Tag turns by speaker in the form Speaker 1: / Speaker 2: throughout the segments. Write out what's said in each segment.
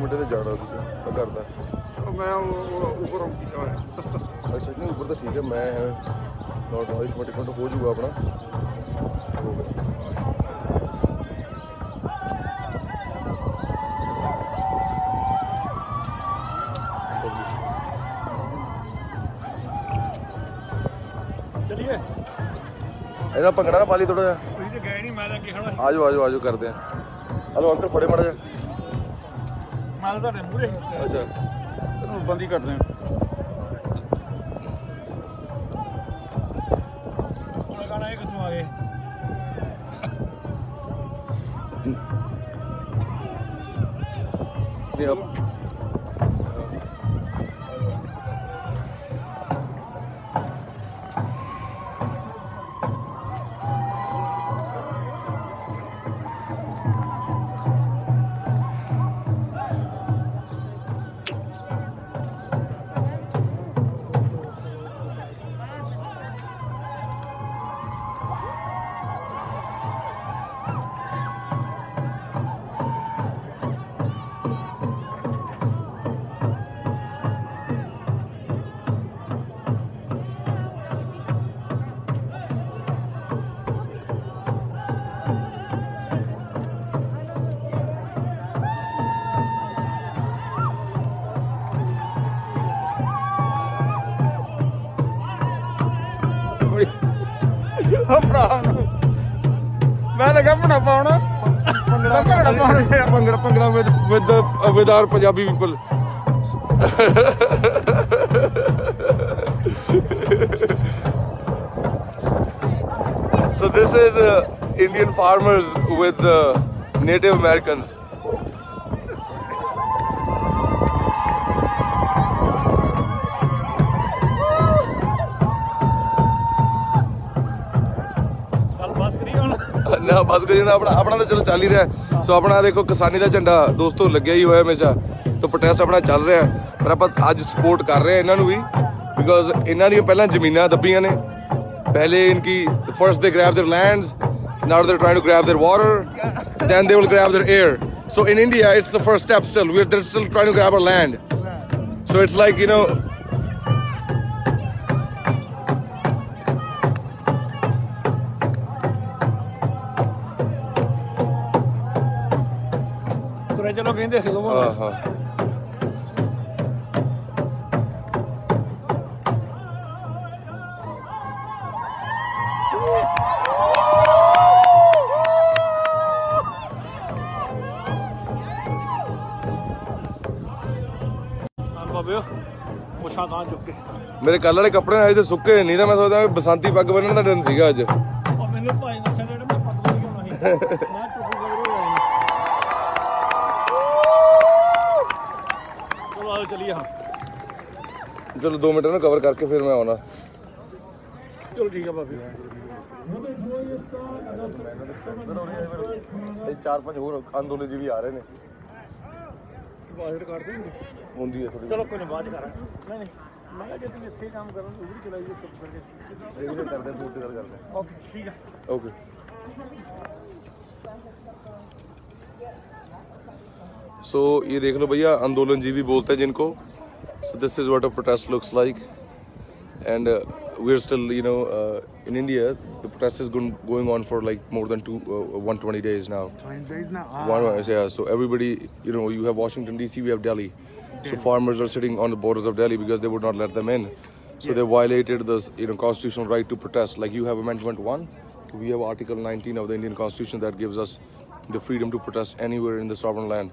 Speaker 1: बटे तो जाना मैं करता
Speaker 2: मैं ऊपर किया
Speaker 1: अच्छा नहीं ऊपर तो ठीक है मैं नॉट एक मिनट हो जाऊगा अपना
Speaker 2: चलिए
Speaker 1: ਇਹਦਾ ਭੰਗੜਾ ਨਾ ਪਾ ਲਈ ਥੋੜਾ ਜਿਹਾ
Speaker 2: ਤੁਸੀਂ ਤੇ ਗਏ ਨਹੀਂ ਮੈਂ ਤਾਂ ਅੱਗੇ ਖੜਾ
Speaker 1: ਆਜੋ ਆਜੋ ਆਜੋ ਕਰਦੇ ਆ ਹਲੋ ਅੰਕਲ ਫੜੇ ਮੜਾ ਜਾ
Speaker 2: ਮੈਂ ਤਾਂ ਤੁਹਾਡੇ ਮੂਹਰੇ
Speaker 1: ਅੱਛਾ
Speaker 2: ਤੈਨੂੰ ਬੰਦੀ ਕਰਦੇ ਆ ਹੁਣ ਗਾਣਾ ਇਹ ਕਿੱਥੋਂ ਆ ਗਏ
Speaker 1: ਨਹੀਂ ਆਪ
Speaker 2: ਮੈਂ ਲੱਗਾ ਬਣਾ ਪਾਉਣਾ
Speaker 1: bhangra with our Punjabi people so this is Indian farmers with Native Americans ना बस करिए ना अपना तो चलो चल ही रहा है सो अपना देखो किसानी का झंडा दोस्तों लग्या ही होया हमेशा तो प्रोटेस्ट अपना चल रहा है पर आप अज सपोर्ट कर रहे हैं इन्हों भी बिकॉज इन्हों दी पहला जमीनां दबियां ने पहले इनकी first they grab their lands now they are trying to grab their water then they will grab their air so in India it's the first step still we are still trying to grab our land so it's like you know
Speaker 2: चलो कहते सी लोगों
Speaker 1: हाँ हाँ मेरे कल वाले कपड़े अजे तो सुके नहीं तो मैं सोचता बसंती पग बन्नण का दिन सीगा अज
Speaker 2: मैनू भाई दस्या जेड़ा मैं पग बन के आउणा सी मैं टुप्पी चलो आओ चलिए हाँ
Speaker 1: चलो 2 मिनट ना कवर करके फिर मैं आना
Speaker 2: चलो ठीक है भाभी
Speaker 1: 4-5 होर आंदोलन जी भी आ रहे हैं
Speaker 2: बाहर काट देंगे
Speaker 1: होंदी है थोड़ी
Speaker 2: चलो कोई नहीं बाद करा नहीं नहीं मैं जे तुम इत्थे काम करो वो भी चलाइए चुप करके
Speaker 1: रेगुलर करते हैं फूड करते हैं
Speaker 2: ओके ठीक है
Speaker 1: ओके सो ये देख लो भैया आंदोलन जी भी बोलते हैं जिनको so this is what a protest looks like and we're still in India the protest is going on for like more than 120 days now
Speaker 2: 20 days now
Speaker 1: yeah so everybody you have Washington DC we have Delhi so farmers are sitting on the borders of Delhi because they would not let them in so they violated the constitutional right to protest like you have Amendment 1 we have Article 19 of the Indian Constitution that gives us the freedom to protest anywhere in the sovereign land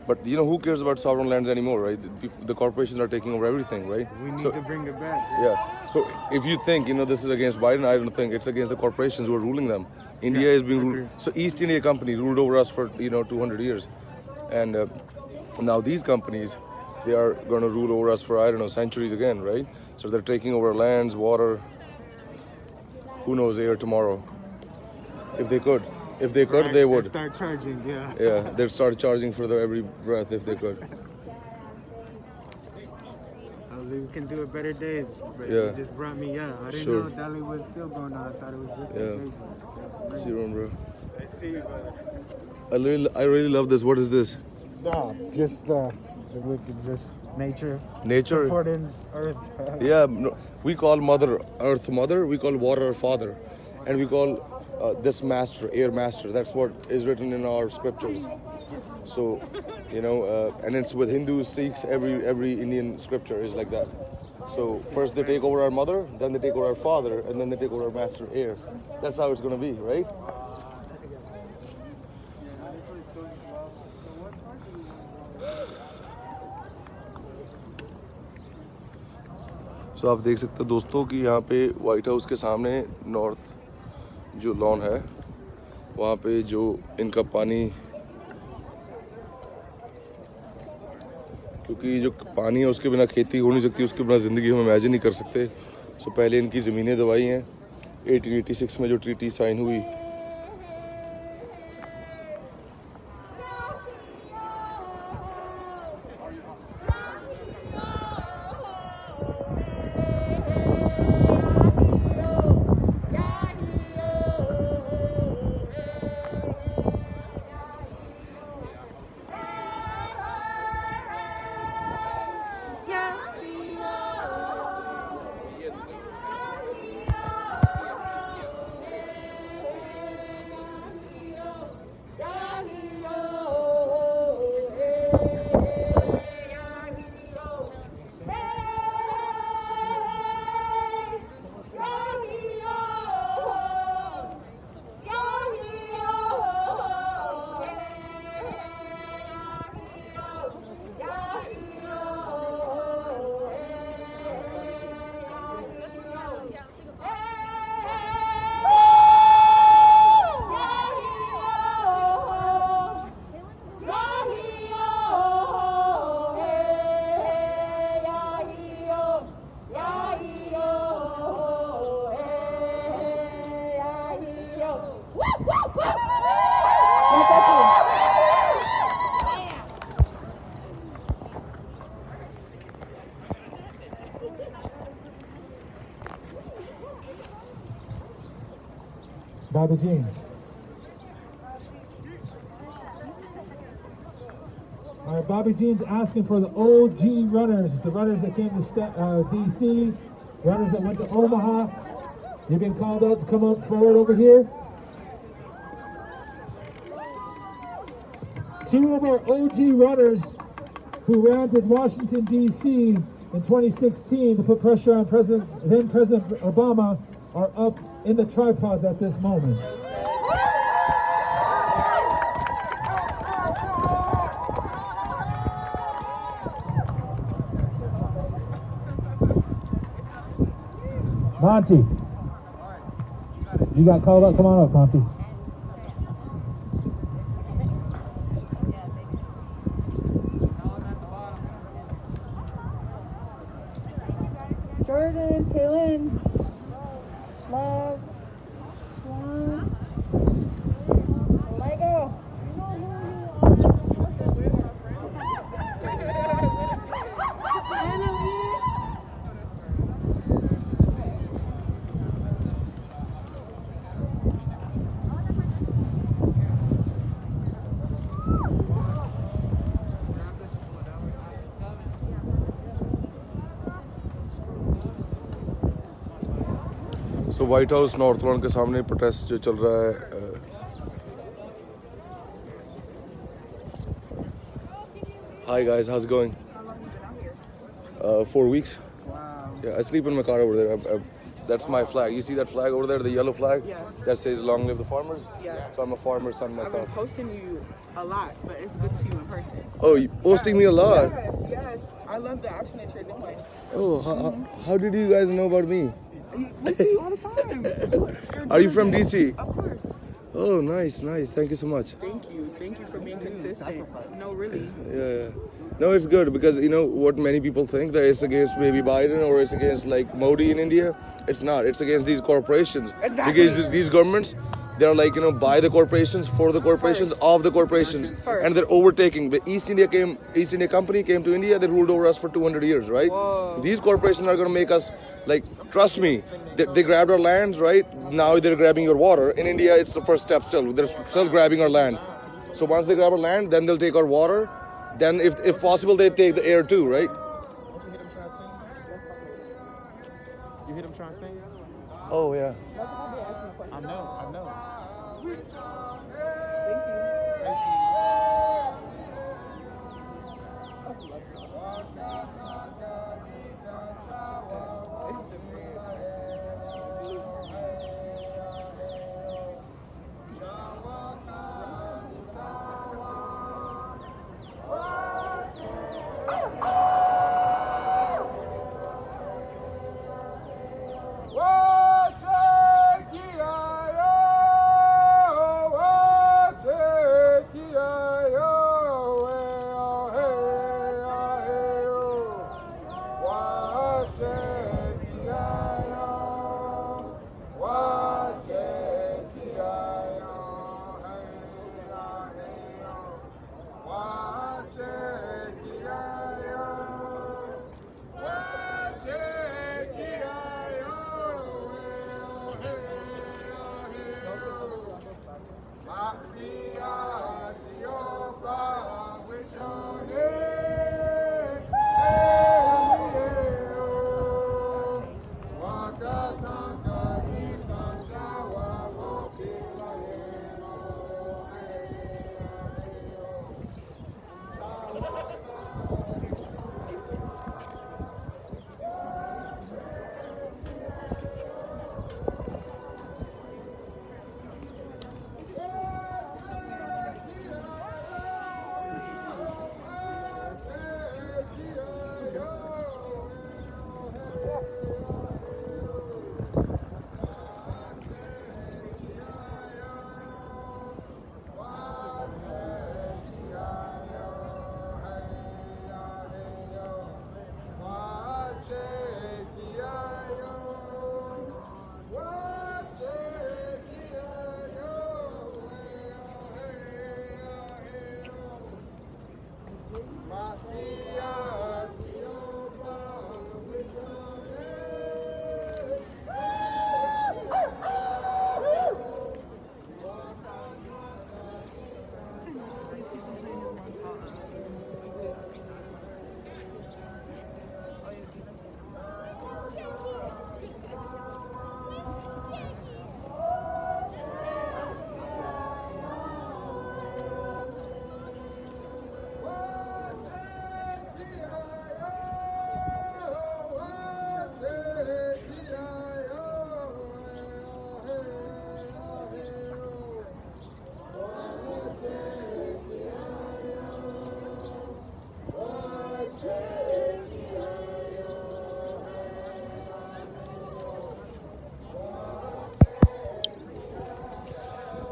Speaker 1: but who cares about sovereign lands anymore right the corporations are taking over everything right
Speaker 2: we need to bring it back
Speaker 1: yeah so if you think this is against Biden I don't think it's against the corporations who are ruling them India is being ruled so East India companies ruled over us for 200 years and now these companies they are going to rule over us for I don't know centuries again right so they're taking over lands water who knows air tomorrow if they could they would
Speaker 2: start charging
Speaker 1: yeah they'd start charging for every breath if they could
Speaker 2: we can do it better days but you just brought me up I didn't know Delhi was still going on I thought it was just a
Speaker 1: see you bro
Speaker 2: I see you brother
Speaker 1: I really love this what is this
Speaker 2: No, just the wicked, just nature.
Speaker 1: Nature.
Speaker 2: Supporting Earth.
Speaker 1: Yeah, no, we call Mother Earth Mother, we call water Father, and we call this Master Air Master. That's what is written in our scriptures. So, and it's with Hindus, Sikhs, every Indian scripture is like that. So first they take over our mother, then they take over our father, and then they take over our Master Air. That's how it's gonna be, right? So आप देख सकते हो दोस्तों कि यहाँ पे white house के सामने नॉर्थ जो लॉन है वहाँ पे जो इनका पानी, क्योंकि जो पानी है उसके बिना खेती हो नहीं सकती, उसके बिना ज़िंदगी हम इमेजिन नहीं कर सकते। सो पहले इनकी ज़मीनें दबाई हैं 1886 में जो ट्रीटी साइन हुई।
Speaker 3: Bobby Jeans. All right, Bobby Jeans asking for the OG runners, the runners that came to DC, runners that went to Omaha. You've been called out to come up forward over here. Two of our OG runners who ran to Washington, D.C. in 2016 to put pressure on then President Obama are up in the tripods at this moment. Monty, you got called up. Come on up, Monty.
Speaker 4: Jordan, Kaylin, Love, Juan, Lego.
Speaker 1: So white house north lawn के सामने protest जो चल रहा है Hi guys, how's it going? 4 weeks.
Speaker 5: Wow.
Speaker 1: Yeah, I sleep in my car over there. That's my flag. You see that flag over there, the yellow flag?
Speaker 5: Yes.
Speaker 1: That says "Long live the farmers."
Speaker 5: Yes.
Speaker 1: So I'm a farmer's son
Speaker 5: I've been
Speaker 1: myself.
Speaker 5: posting you a lot, but it's good to see you in person.
Speaker 1: Oh, you posting me a lot.
Speaker 5: Yes, yes. I love the action that you're doing.
Speaker 1: Oh, how did you guys know about me?
Speaker 5: We see you all the time. You're
Speaker 1: Are you from
Speaker 5: diligent.
Speaker 1: DC?
Speaker 5: Of course.
Speaker 1: Oh, nice. Thank you so much.
Speaker 5: Thank you. Thank you for being consistent. No, really.
Speaker 1: Yeah. No, it's good because you know what many people think that it's against maybe Biden or it's against like Modi in India. It's not. It's against these corporations.
Speaker 5: Exactly.
Speaker 1: Because these governments, they're like, you know, by the corporations, for the corporations,
Speaker 5: First.
Speaker 1: of the corporations.
Speaker 5: First.
Speaker 1: And they're overtaking. The East India Company came to India, they ruled over us for 200 years, right?
Speaker 5: Whoa.
Speaker 1: These corporations are going to make us, like, trust me, they grabbed our lands, right? Now they're grabbing your water. In India, it's the first step still. They're still grabbing our land. So once they grab our land, then they'll take our water, then if possible they take the air too, right?
Speaker 2: You hear them trying to sing?
Speaker 1: Oh yeah.
Speaker 2: I know.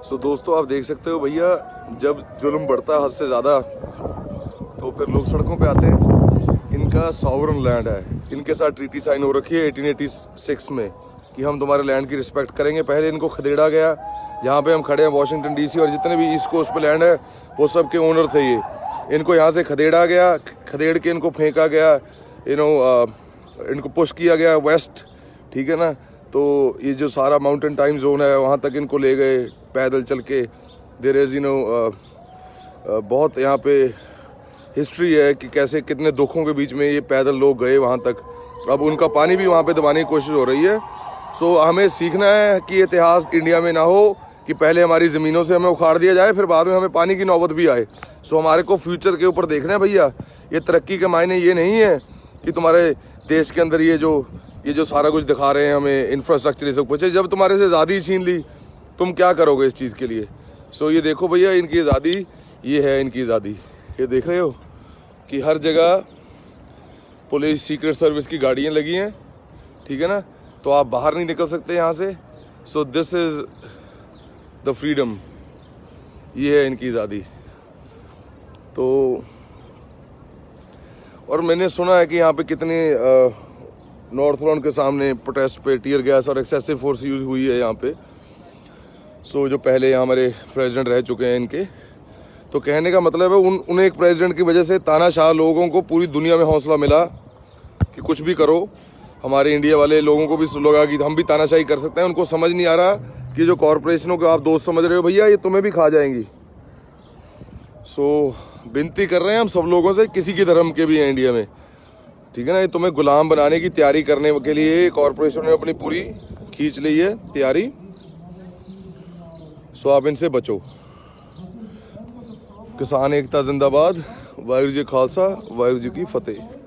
Speaker 1: सो दोस्तों आप देख सकते हो भैया, जब जुल्म बढ़ता है हद से ज़्यादा तो फिर लोग सड़कों पे आते हैं। इनका सॉवरन लैंड है, इनके साथ ट्रीटी साइन हो रखी है 1886 में कि हम तुम्हारे लैंड की रिस्पेक्ट करेंगे। पहले इनको खदेड़ा गया, जहाँ पे हम खड़े हैं वाशिंगटन डीसी और जितने भी ईस्ट कोस्ट पे लैंड है वो सब के ओनर थे ये। इनको यहाँ से खदेड़ा गया, खदेड़ के इनको फेंका गया, इनको पुश किया गया वेस्ट, ठीक है ना। तो ये जो सारा माउंटेन टाइम जोन है वहाँ तक इनको ले गए पैदल चल के। देयर इज़ बहुत यहाँ पे हिस्ट्री है कि कैसे कितने दुखों के बीच में ये पैदल लोग गए वहाँ तक। अब उनका पानी भी वहाँ पे दबाने की कोशिश हो रही है। सो हमें सीखना है कि इतिहास इंडिया में ना हो कि पहले हमारी ज़मीनों से हमें उखाड़ दिया जाए फिर बाद में हमें पानी की नौबत भी आए। सो हमारे को फ्यूचर के ऊपर देखना है भैया। ये तरक्की के मायने ये नहीं है कि तुम्हारे देश के अंदर ये जो सारा कुछ दिखा रहे हैं हमें, इंफ्रास्ट्रक्चर ये सब कुछ है। जब तुम्हारे से आज़ादी छीन ली तुम क्या करोगे इस चीज़ के लिए। सो ये देखो भैया, इनकी आज़ादी ये है, इनकी आज़ादी ये देख रहे हो कि हर जगह पुलिस सीक्रेट सर्विस की गाड़ियाँ लगी हैं, ठीक है ना। तो आप बाहर नहीं निकल सकते यहाँ से। So this is the freedom, ये है इनकी आज़ादी। तो और मैंने सुना है कि यहाँ पे कितने नॉर्थ लॉन के सामने प्रोटेस्ट पे टीयर गैस और एक्सेसिव फोर्स यूज़ हुई है यहाँ पे। सो जो पहले यहाँ हमारे प्रेसिडेंट रह चुके हैं इनके, तो कहने का मतलब है उन एक प्रेसिडेंट की वजह से तानाशाह लोगों को पूरी दुनिया में हौसला मिला कि कुछ भी करो। हमारे इंडिया वाले लोगों को भी लगा कि हम भी तानाशाही कर सकते हैं। उनको समझ नहीं आ रहा कि जो कॉरपोरेशनों को आप दोस्त समझ रहे हो भैया, ये तुम्हें भी खा जाएंगी। सो विनती कर रहे हैं हम सब लोगों से, किसी के धर्म के भी हैं इंडिया में, ठीक है ना, ये तुम्हें गुलाम बनाने की तैयारी करने के लिए कॉरपोरेशन ने अपनी पूरी खींच ली है तैयारी। सो आप इनसे बचो। किसान एकता जिंदाबाद। वाहिगुरू जी खालसा, वाहिगुरू जी की फतेह।